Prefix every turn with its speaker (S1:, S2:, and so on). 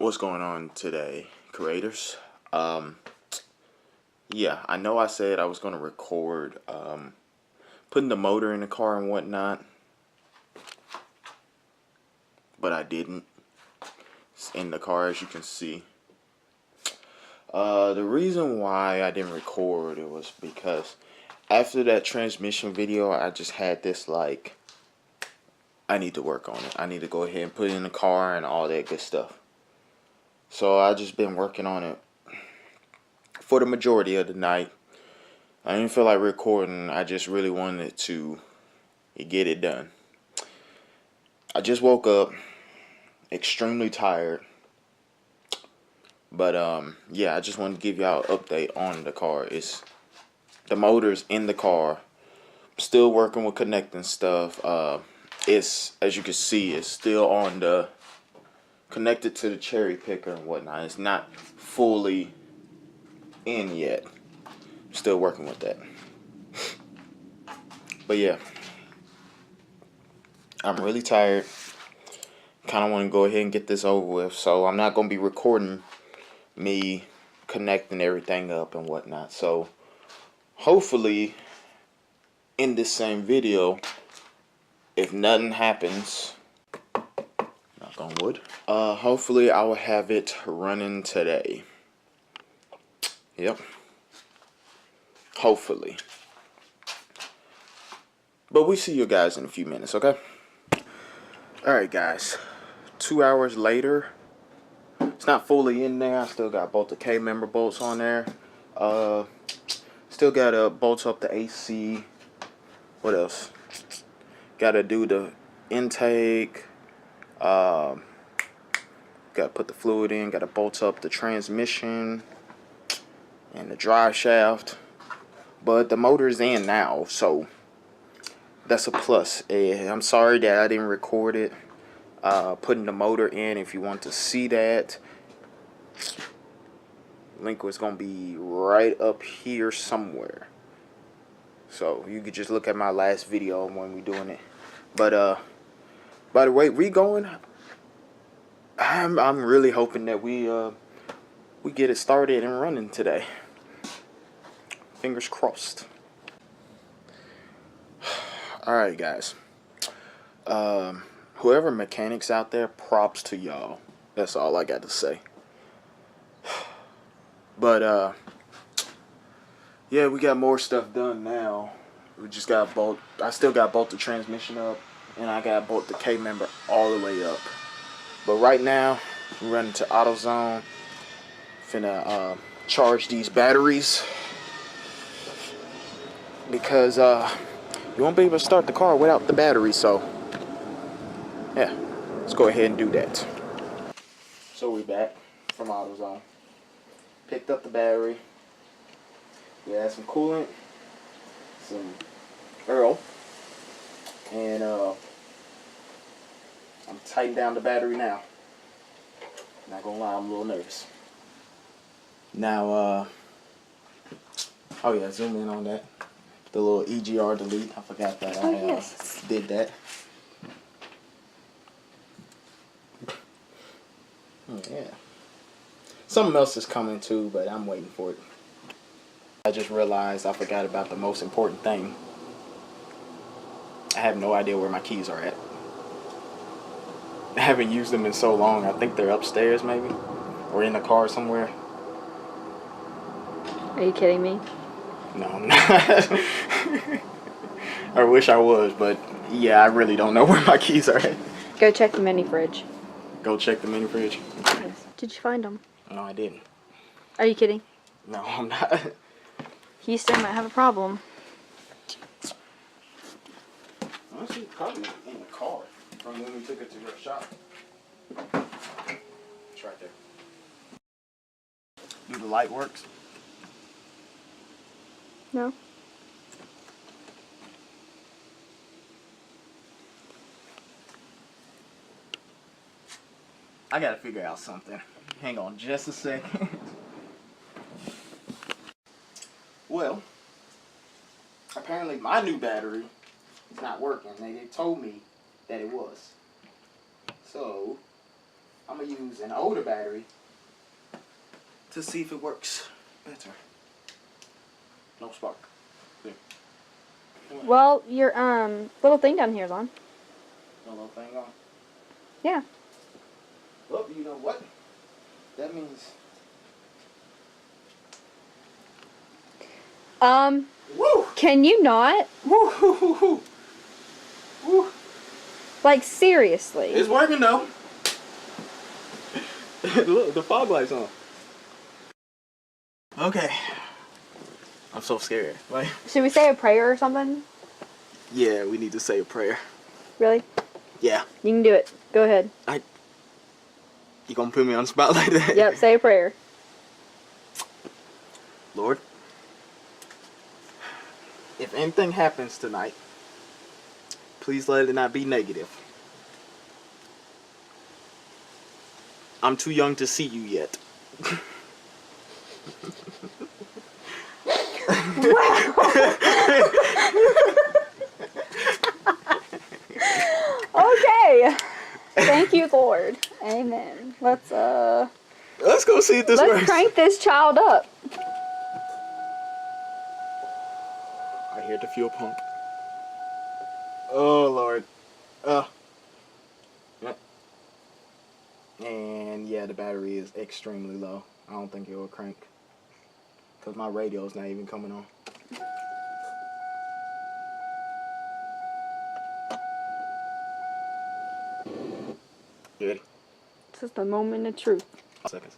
S1: What's going on today, creators? Yeah, I know I said I was going to record putting the motor in the car and whatnot, but I didn't. It's in the car, as you can see. The reason why I didn't record it was because after that transmission video, I just had this like, I need to work on it. I need to go ahead and put it in the car and all that good stuff. So I just been working on it for the majority of the night. I didn't feel like recording. I just really wanted to get it done. I just woke up extremely tired. But yeah, I just wanted to give y'all an update on the car. The motor's in the car. Still working with connecting stuff. It's, as you can see, it's still on the connected to the cherry picker and whatnot. It's not fully in yet. Still working with that. But yeah, I'm really tired. Kind of want to go ahead and get this over with. So I'm not going to be recording me connecting everything up and whatnot. So hopefully in this same video, if nothing happens, knock on wood, hopefully I will have it running today. Yep. Hopefully. But we'll see you guys in a few minutes, okay? Alright guys, 2 hours later. It's not fully in there. I still got both the K-member bolts on there. Still got to bolt up the AC. What else? Got to do the intake. Got to put the fluid in. Got to bolt up the transmission and the drive shaft. But the motor's in now, so that's a plus. I'm sorry that I didn't record it. Putting the motor in. If you want to see that, link was gonna be right up here somewhere, so you could just look at my last video when we doing it. But by the way, I'm really hoping that we get it started and running today. Fingers crossed. Alright guys, whoever mechanics out there, props to y'all. That's all I got to say. But yeah, we got more stuff done now. We just got bolt. I still got bolt the transmission up, and I got bolt the K member all the way up. But right now, we're running to AutoZone. Finna charge these batteries because you won't be able to start the car without the battery. So yeah, let's go ahead and do that. So we're back from AutoZone. Picked up the battery. We had some coolant, some Earl, and I'm tightening down the battery now. Not gonna lie, I'm a little nervous. Now, oh yeah, zoom in on that. The little EGR delete. I forgot that I did that. Oh, yeah. Something else is coming too, but I'm waiting for it. I just realized I forgot about the most important thing. I have no idea where my keys are at. I haven't used them in so long. I think they're upstairs maybe, or in the car somewhere.
S2: Are you kidding me?
S1: No, I'm not. I wish I was, but yeah, I really don't know where my keys are at.
S2: Go check the mini fridge.
S1: Go check the mini fridge?
S2: Yes. Did you find them?
S1: No, I didn't.
S2: Are you kidding?
S1: No, I'm not.
S2: Houston might have a problem.
S1: Honestly, probably in the car from when we took it to your shop. It's right there. Do the light works?
S2: No.
S1: I gotta figure out something. Hang on just a second. Well, apparently my new battery is not working. They told me that it was. So, I'm gonna use an older battery to see if it works better. No spark. There.
S2: Well, your little thing down here is on.
S1: No little thing on.
S2: Yeah.
S1: Well, you know what? That means. Woo!
S2: Can you not?
S1: Woo! Woo! Woo! Woo!
S2: Like, seriously.
S1: It's working though. Look, the fog light's on. Okay. I'm so scared. Like,
S2: Should we say a prayer or something?
S1: yeah, we need to say a prayer.
S2: Really?
S1: Yeah.
S2: You can do it. Go ahead.
S1: You gonna put me on the spot like that?
S2: Yep, say a prayer.
S1: Lord, if anything happens tonight, please let it not be negative. I'm too young to see you yet.
S2: Okay. Thank you, Lord. Amen. Let's
S1: go see if this
S2: let's
S1: works.
S2: crank this child up.
S1: I hear the fuel pump. Oh Lord. Yep. And yeah, the battery is extremely low. I don't think it will crank. Cause my radio's not even coming on. Good.
S2: This is the moment of truth.
S1: Seconds.